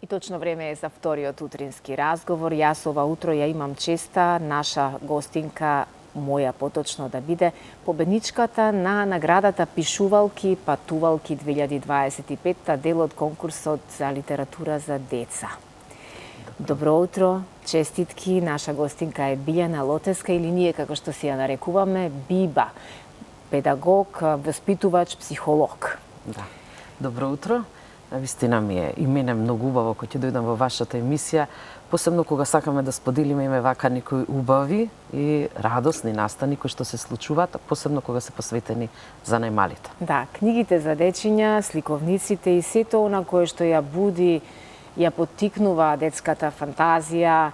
И точно време е за вториот утрински разговор. Јас ова утро ја имам честа наша гостинка, моја поточно да биде победничката на наградата Пишувалки, патувалки 2025, дел од конкурсот за литература за деца. Добро утро, честитки. Наша гостинка е Билјана Лотеска или ние како што си ја нарекуваме Биба, педагог, воспитувач, психолог. Да. Добро утро. Навистина ми е и мене многу убаво кога ќе дојдам во вашата емисија, посебно кога сакаме да споделиме име вака некои убави и радосни настани кои што се случуваат, посебно кога се посветени за најмалите. Да, книгите за дечиња, сликовниците и сето она кое што ја буди, ја поттикнува детската фантазија,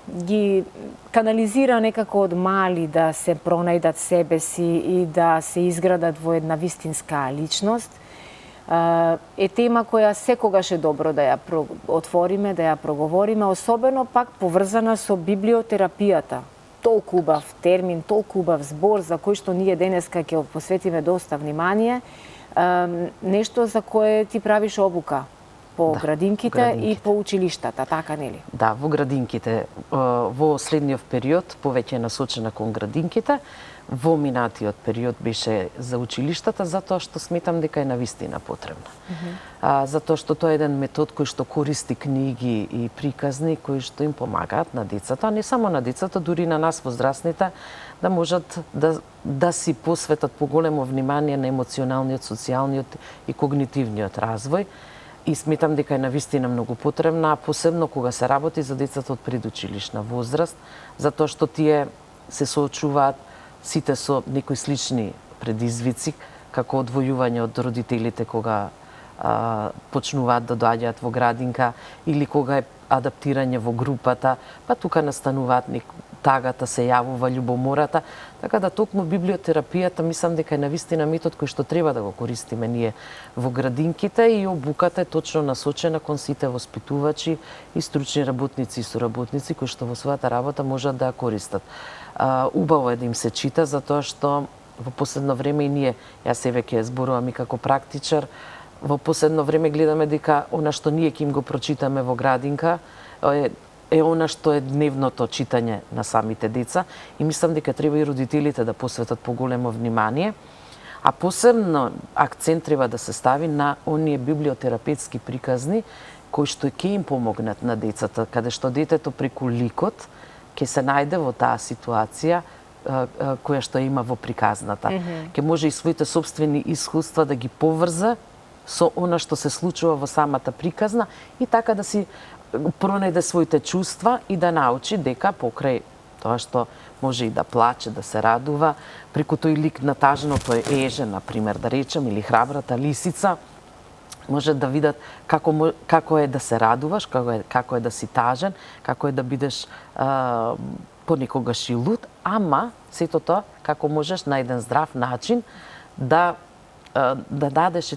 ги канализира некако од мали да се пронајдат себе си и да се изградат во една вистинска личност, е тема која секогаш е добро да ја отвориме, да ја проговориме, особено пак поврзана со библиотерапијата. Толку убав термин, толку убав збор за кој што ние денеска ќе посветиме доста внимание, нешто за кое ти правиш обука по градинките и по училиштата, така нели? Да, во градинките. Во следниот период повеќе е насочена кон градинките. Во минатиот период беше за училиштата, затоа што сметам дека е навистина потребна. Затоа што тоа е еден метод кој што користи книги и приказни кои што им помагаат на децата, а не само на децата, дури на нас возрастните, да можат да си посветат поголемо внимание на емоционалниот, социјалниот и когнитивниот развој. И сметам дека е навистина многу потребна, посебно кога се работи за децата од предучилишна возраст, затоа што тие се соочуваат сите со некои слични предизвици, како одвојување од родителите кога почнуваат да доаѓаат во градинка или кога е адаптирање во групата, па тука настануваат тагата, се јавува љубомората, така да токму библиотерапијата мислам дека е навистина метод кој што треба да го користиме ние во градинките и обуката е точно насочена кон сите воспитувачи и стручни работници и соработници кои што во својата работа можат да ја користат. Убаво е да им се чита, затоа што во последно време и ние, јас еве ќе зборувам и како практичар, во последно време гледаме дека она што ние ќе им го прочитаме во градинка е она што е дневното читање на самите деца и мислам дека треба и родителите да посветат поголемо внимание, а посебно акцент треба да се стави на оние библиотерапевтски приказни кои што ќе им помогнат на децата, каде што детето преку ликот ќе се најде во таа ситуација која што има во приказната. Ќе може и своите собствени искуства да ги поврза со она што се случува во самата приказна и така да си пронајде своите чувства и да научи дека покрај тоа што може и да плаче, да се радува, преку тој лик на тажното еже, например, да речем, или храбрата лисица, може да видат како е да се радуваш, како е да си тажен, како е да бидеш понекогаш и луд, ама сето тоа како можеш на еден здрав начин да дадеш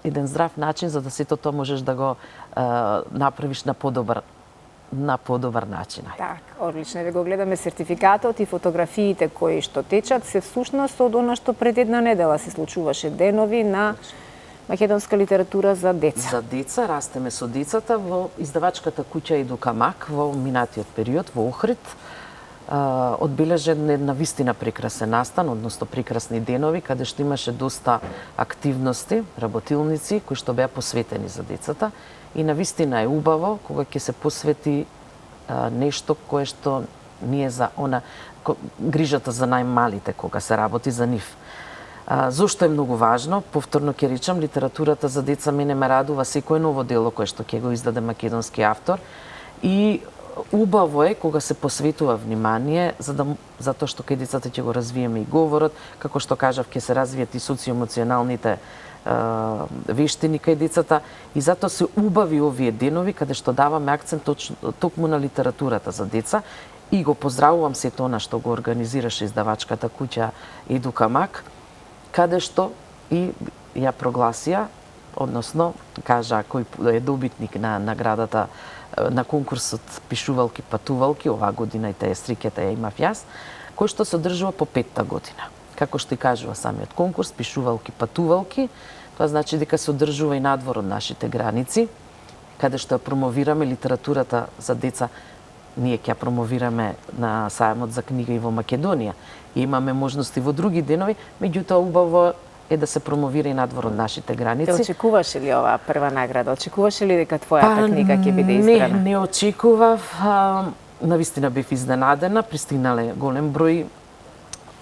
еден здрав начин за да сето тоа можеш да го направиш на подобар начин. Так, одлично. Да го гледаме сертификатот и фотографиите кои што течат се всушност од она што пред една недела се случуваше денови на македонска литература за деца. За деца, растеме со децата во издавачката куќа Едукамак во минатиот период во Охрид. Одбележен една вистина прекрасен настан, односно прекрасни денови, каде што имаше доста активности, работилници, кои што беа посветени за децата. И навистина е убаво кога ќе се посвети нешто кое што ние за грижата за најмалите, кога се работи за нив. Зошто е многу важно? Повторно ќе речам, литературата за деца мене ме радува секој ново дело кое што ќе го издаде македонски автор и убаво е кога се посветува внимание, затоа што кај децата ќе го развиеме и говорот, како што кажав, ќе се развијат и социоемоционалните вештини кај децата и затоа се убави овие денови каде што даваме акцент токму на литературата за деца и го поздравувам сето она што го организираше издавачката куќа Едукамак, каде што и ја прогласија, односно кажа кој е добитник на наградата на конкурсот Пишувалки, патувалки, оваа година и таа стрикета ја имав јас, кој што се одржува по 5-та година. Како што и кажува самиот конкурс, Пишувалки, патувалки, тоа значи дека се одржува и надвор од нашите граници, каде што ја промовираме литературата за деца, ние ќе ја промовираме на сајмот за книга и во Македонија. И имаме можности во други денови, меѓутоа убаво е да се промовира и надвор од нашите граници. Те очекуваше ли оваа прва награда? Очекуваше ли дека твојата книга ќе биде избрана? Не очекував. Навистина бев изненадена. Пристигнале голем број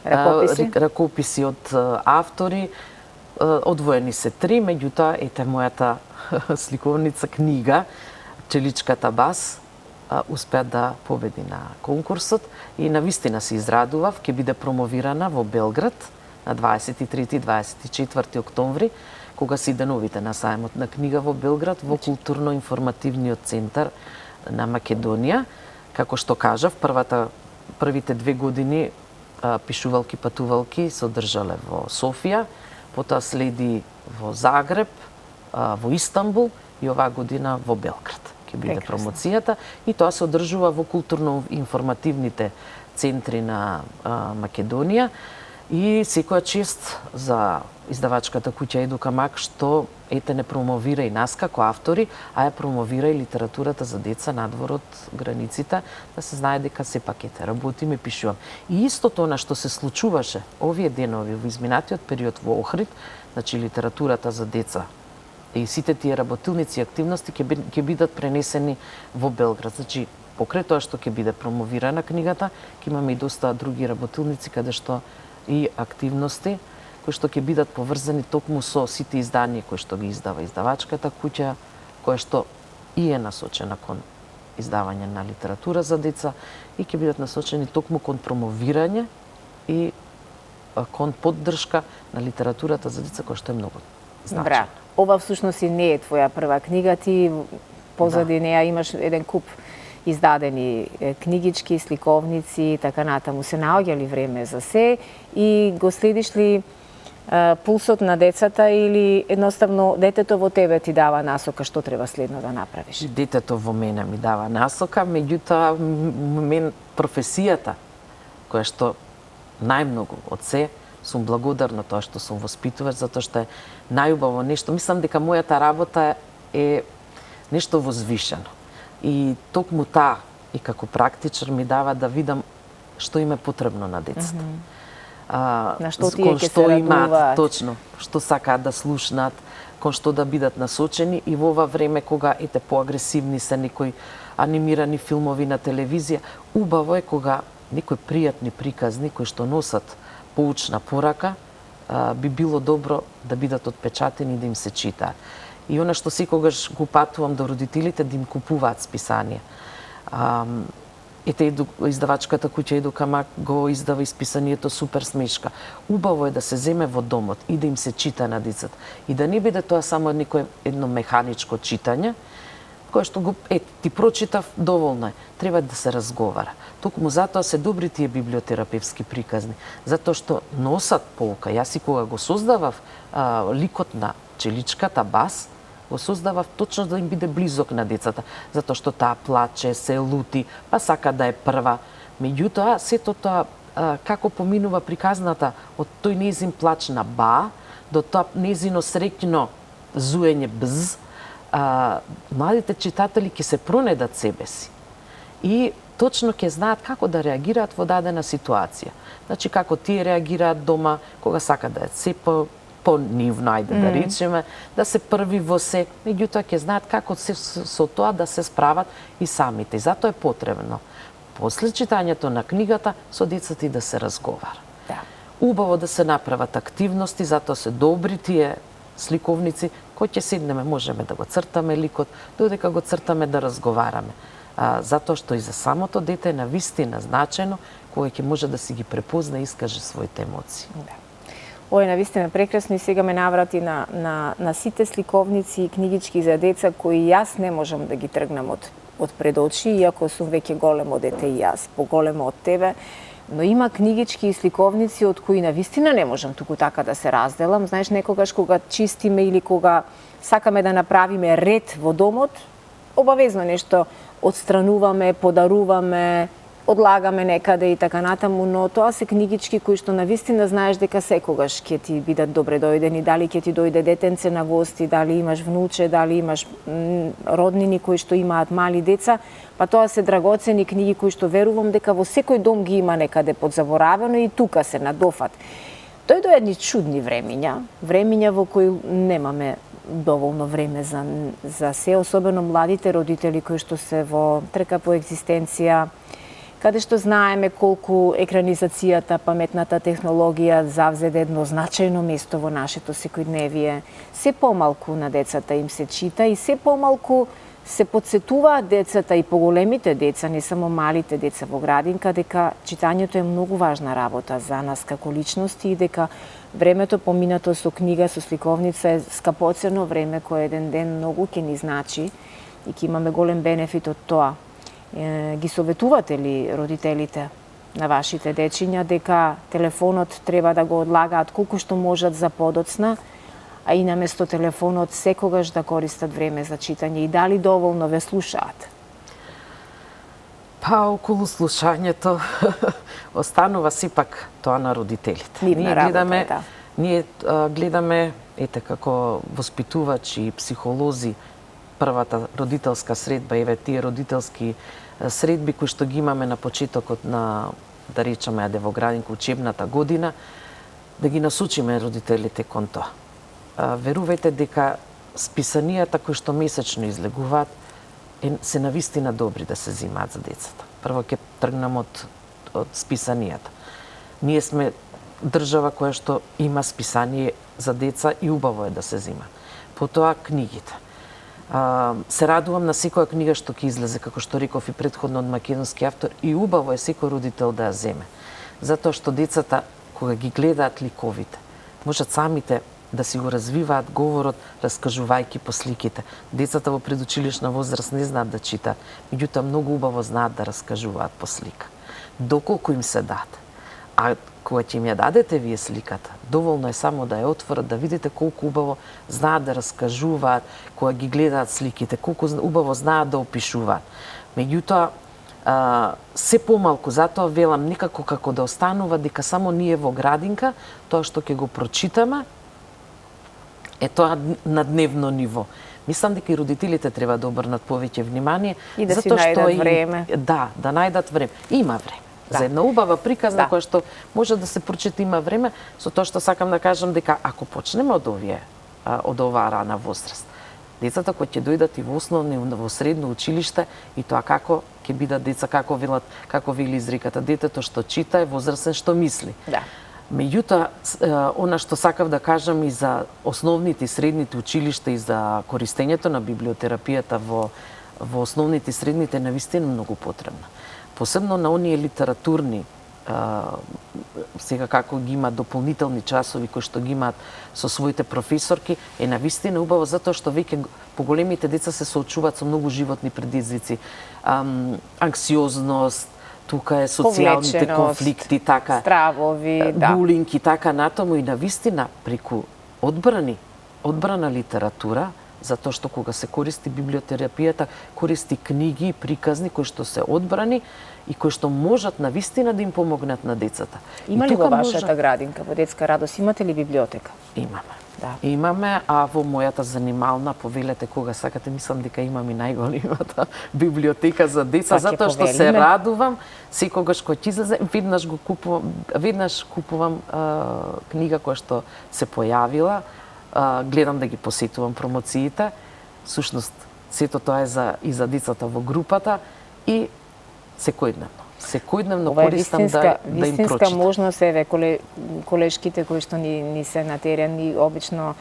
ракописи од автори. Одвоени се 3, меѓутоа ете мојата сликовница книга Челичката бас успеа да победи на конкурсот и навистина се израдував. Ќе биде промовирана во Белград на 23 и 24 октомври, кога се деновите на сајмот на книга во Белград, во културно-информативниот центар на Македонија. Како што кажав, првите 2 години пишувалки, патувалки се одржале во Софија, потоа следи во Загреб, во Истанбул и оваа година во Белград. Ќе биде промоцијата и тоа се одржува во културно-информативните центри на Македонија. И секоја чест за издавачката куќа Едукамак што ете не промовира и нас како автори, а ја промовира и литературата за деца надвор од границите, да се знае дека сепак ете работиме, пишувам. И истото на што се случуваше овие денови во изминатиот период во Охрид, значи литературата за деца и сите тие работилници и активности ќе бидат пренесени во Белград. Значи покрај тоа што ќе биде промовирана книгата, ќе имаме и доста други работилници каде што и активности кои што ќе бидат поврзани токму со сите изданија кои што ги издава издавачката куќа, која што и е насочена кон издавање на литература за деца и ќе бидат насочени токму кон промовирање и кон поддршка на литературата за деца, која што е многу значена. Бра, ова всушност и не е твоја прва книга, ти позади неа имаш еден куп издадени книгички, сликовници и така натаму. Се наоѓа ли време за се и го следиш ли пулсот на децата или едноставно детето во тебе ти дава насока што треба следно да направиш? Детето во мене ми дава насока, меѓутоа мен професијата која што најмногу од се сум благодарна тоа што сум воспитувач, затоа што е најубаво нешто. Мислам дека мојата работа е нешто возвишено. И токму таа и како практичар ми дава да видам што им е потребно на децата. На што тие ќе се радуваат. Точно, што сакаат да слушнат, кон што да бидат насочени и во ова време кога ете поагресивни се некои анимирани филмови на телевизија, убаво е кога некои пријатни приказни кои што носат поучна порака, би било добро да бидат отпечатени и да им се читаат. И она што секогаш го патувам до родителите да им купуваат списанија. Ете издавачката куќа Едукамак го издава исписанието Супер смешка. Убаво е да се земе во домот и да им се чита на децата. И да не биде тоа само едно механичко читање, кое што го ти прочитав, доволно е. Треба да се разговара. Токму затоа се добри тие библиотерапевски приказни, затоа што носат полка. Јас и кога го создавав ликот на Челичката бас, го создавав точно да им биде близок на децата, затоа што таа плаче, се лути, па сака да е прва. Меѓутоа, сето тоа како поминува приказната од тој незин плач на ба до тоа незино среќно зуење бз, младите читатели ќе се пронедат себе си. И точно ќе знаат како да реагираат во дадена ситуација. Значи, како тие реагираат дома, кога сакаат да е се по-нивно, ајде да речеме, да се први во се, меѓутоа ќе знаат како со тоа да се справат и самите. И затоа е потребно, после читањето на книгата, со децата и да се разговара. Да. Убаво да се направат активности, затоа се добри тие сликовници, кои ќе седнеме, можеме да го цртаме ликот, додека го цртаме да разговараме. Затоа што и за самото дете е навистина значено, кога ќе може да си ги препозна и искаже своите емоции. Да. Ова е навистина прекрасно и сега ме наврати на сите сликовници и книгички за деца кои јас не можам да ги тргнам од пред очи, иако сум веќе големо дете и јас, поголемо од тебе, но има книгички и сликовници од кои навистина не можам туку така да се разделам. Знаеш, некогаш кога чистиме или кога сакаме да направиме ред во домот, обавезно нешто отстрануваме, подаруваме, одлагаме некаде и така натаму, но тоа се книгички кои што навистина знаеш дека секогаш ќе ти бидат добре дојдени, дали ќе ти дојде детенце на гости, дали имаш внуче, дали имаш роднини кои што имаат мали деца, па тоа се драгоцени книги кои што верувам дека во секој дом ги има некаде подзаборавено и тука се надофат. Тој до едни чудни времиња во кои немаме доволно време за се, особено младите родители кои што се во трка по екзистенција, каде што знаеме колку екранизацијата, паметната технологија завзеде едно значајно место во нашето секојдневие. Се помалку на децата им се чита и се помалку се подсетуваат децата и поголемите деца, не само малите деца во градинка, дека читањето е многу важна работа за нас како личности и дека времето поминато со книга, со сликовница е скапоцено време кое еден ден многу ќе ни значи и ќе имаме голем бенефит од тоа. Ги советувате ли родителите на вашите дечиња дека телефонот треба да го одлагаат колку што можат за подоцна, а и наместо телефонот секогаш да користат време за читање и дали доволно ве слушаат? Па околу слушањето останува сепак тоа на родителите. Ние гледаме ете како воспитувачи и психолози првата родителска средба, еве тие родителски средби кои што ги имаме на почетокот на, да речеме, во градинка учебната година, да ги насочиме родителите кон тоа. Верувајте дека списанијата кои што месечно излегуваат се навистина добри да се земаат за децата. Прво ќе тргнам од списанијата. Ние сме држава која што има списание за деца и убаво е да се зема. Потоа книгите. Се радувам на секоја книга што ќе излезе, како што реков и претходно од македонски автор, и убаво е секој родител да ја земе. Затоа што децата, кога ги гледаат ликовите, можат самите да си го развиваат говорот, раскажувајќи по сликите. Децата во предучилишна возраст не знаат да читаат, меѓутоа многу убаво знаат да раскажуваат по слика. Доколку им се даде. А кога ќе им ја дадете вие сликата, доволно е само да ја отворат, да видите колку убаво знаат да раскажуваат, кога ги гледаат сликите, колку убаво знаат да опишуваат. Меѓутоа, се помалку, затоа велам некако како да останува дека само ние во градинка, тоа што ќе го прочитаме, е тоа на дневно ниво. Мислам дека и родителите треба да обрнат повеќе внимание и да си најдат време. Да најдат време. Има време. Да. За една убава приказна која што може да се прочита, има време, со тоа што сакам да кажам дека ако почнеме од оваа рана возраст, децата кои ќе дојдат и во основно и во средно училиште, и тоа како ќе бидат деца, како вели изреката, детето што чита е возрастен што мисли. Да. Меѓутоа, она што сакав да кажам и за основните и средните училишта и за користењето на библиотерапијата во основните и средните е навистина многу потребна. Посебно на оние литературни, сега како ги имаат дополнителни часови кои што ги имаат со своите професорки, е навистина убаво затоа што веќе поголемите деца се соочуваат со многу животни предизвици, анксиозност, тука е социјалните конфликти, така, стравови, булинг и така натаму, и навистина преку одбрана литература, затоа што кога се користи библиотерапијата, користи книги и приказни кои што се одбрани и кои што можат навистина да им помогнат на децата. Има ли во вашата градинка, во Детска радост, имате ли библиотека? Имаме. Да. Имаме, а во мојата занимална, повелете кога сакате, мислам дека имам и најголемата библиотека за деца, затоа што се радувам секогаш кој ќе излезе, веднаш купувам книга која што се појавила, гледам да ги посетувам промоциите. Сушност, сето тоа е и за децата во групата и секојдневно користам да им прочитам. Вистинска можност е, колешките кои што ни се на терен, и обично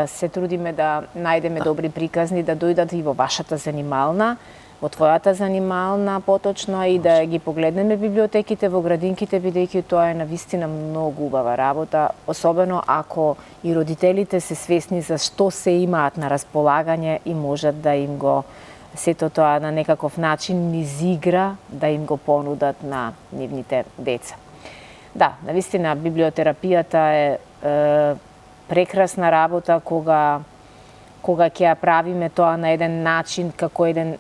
се трудиме да најдеме добри приказни, да дојдат и во вашата занимална, во твојата занимална поточно, и да ги погледнеме библиотеките во градинките, бидејќи тоа е навистина многу убава работа, особено ако и родителите се свесни за што се имаат на располагање и можат да им го сето тоа на некаков начин низ игра да им го понудат на нивните деца. Да, навистина библиотерапијата е прекрасна работа кога ќе ја правиме тоа на еден начин како еден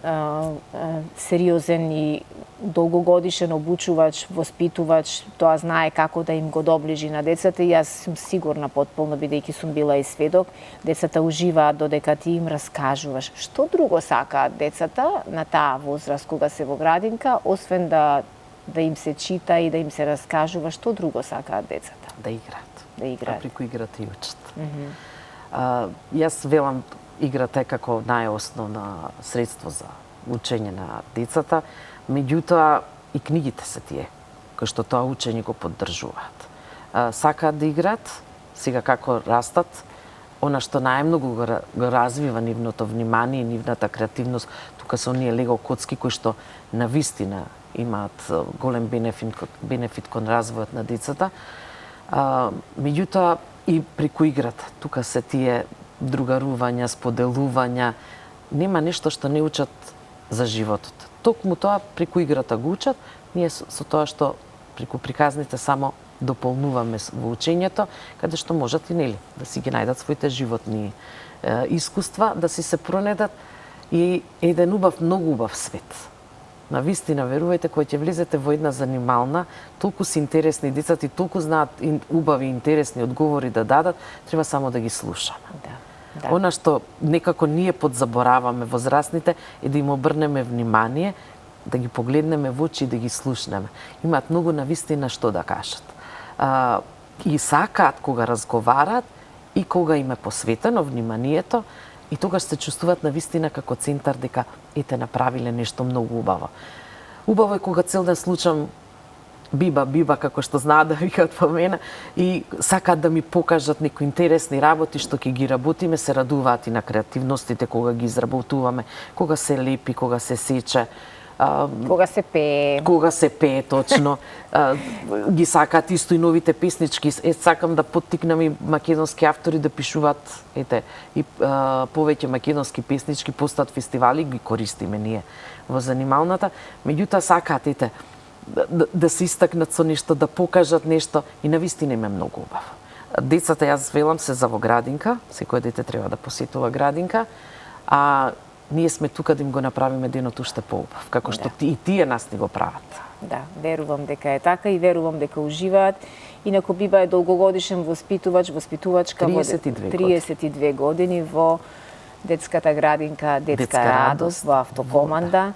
сериозен и долгогодишен обучувач, воспитувач, тоа знае како да им го доближи на децата и јас сум сигурна потполно, бидејќи сум била и сведок, децата уживаат додека ти им раскажуваш. Што друго сакаат децата на таа возраст кога се во градинка, освен да им се чита и да им се раскажува, што друго сакаат децата? Да играат. Да играат. А преку играта и учат. Јас велам играта е како најосновна средство за учење на децата, меѓутоа и книгите се тие кои што тоа учење го поддржуваат. Сакаат да играат, сега како растат, она што најмногу го развива нивното внимание, нивната креативност, тука се оние лего коцки кои што навистина имаат голем бенефит кон развојот на децата. Меѓутоа и преку играта, тука се тие другарувања, споделувања, нема нешто што не учат за животот. Токму тоа преку играта го учат, ние со тоа што преку приказните само дополнуваме во учењето, каде што можат и нели да си ги најдат своите животни искуства, да си се пронедат и еден многу убав свет. Навистина, верувајте, кога ќе влезете во една занимална, толку се интересни децата и толку знаат убави и интересни одговори да дадат, треба само да ги слушаме. Да. Она што некако ние подзабораваме возрастните е да им обрнеме внимание, да ги погледнеме во очи и да ги слушнеме. Имаат многу навистина што да кажат. И сакаат кога разговараат и кога им е посветено вниманието, и тогаш се чувствуваат навистина како центар дека ете направиле нешто многу убаво. Убаво е кога цел ден слушам биба, како што знаат да викаат по мене, и сакаат да ми покажат некои интересни работи што ќе ги работиме, се радуваат и на креативностите кога ги изработуваме, кога се лепи, кога се сече. Кога се пее. Кога се пее, точно. Ги сакаат исто и новите песнички. Сакам да поттикнам и македонски автори да пишуваат, и повеќе македонски песнички, постат фестивали, ги користиме ние во занималната. Меѓутоа сакаат, да се истакнат со нешто, да покажат нешто и навистина им е многу убаво. Децата, јас велам, се за во градинка, секој дете треба да посетува градинка, а ние сме тука да им го направиме денот уште поубав, како што и тие нас ни го прават. Да, верувам дека е така и верувам дека уживаат. Инаку Биба е долгогодишен воспитувачка 32 години во детската градинка Детска радост во Автокоманда.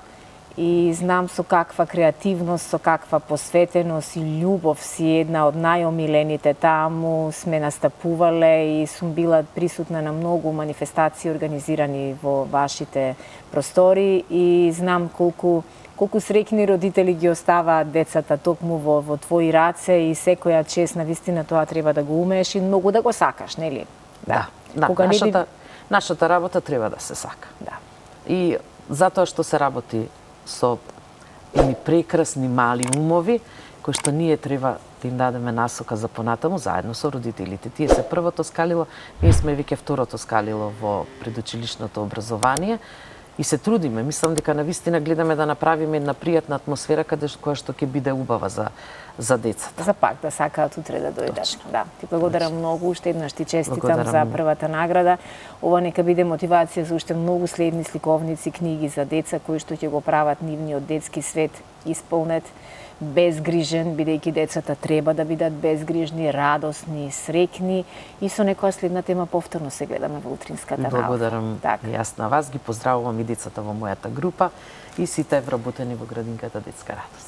И знам со каква креативност, со каква посветеност и љубов си една од најомилените таму сме настапувале и сум била присутна на многу манифестации организирани во вашите простори и знам колку среќни родители ги оставаат децата токму во твои раце и секоја чест навистина тоа треба да го умееш и многу да го сакаш, нели? Да. Нашата работа треба да се сака. Да. И затоа што се работи со едни прекрасни мали умови, кои што ние треба да им дадеме насока за понатаму, заедно со родителите. Тие се првото скалило, ние сме веќе второто скалило во предучилишното образование и се трудиме. Мислам дека навистина гледаме да направиме една пријатна атмосфера која што ќе биде убава за децата. За пак да сакаат утре да дојдат. Да, ти благодарам многу, уште еднаш ти честитам за првата награда. Ова нека биде мотивација за уште многу следни сликовници, книги за деца кои што ќе го прават нивниот детски свет исполнет, безгрижен, бидејќи децата треба да бидат безгрижни, радосни, среќни и со некоја следна тема повторно се гледаме во утринската наука. Благодарам јас на вас, ги поздравувам и децата во мојата група и сите вработени во градинката Детска радост.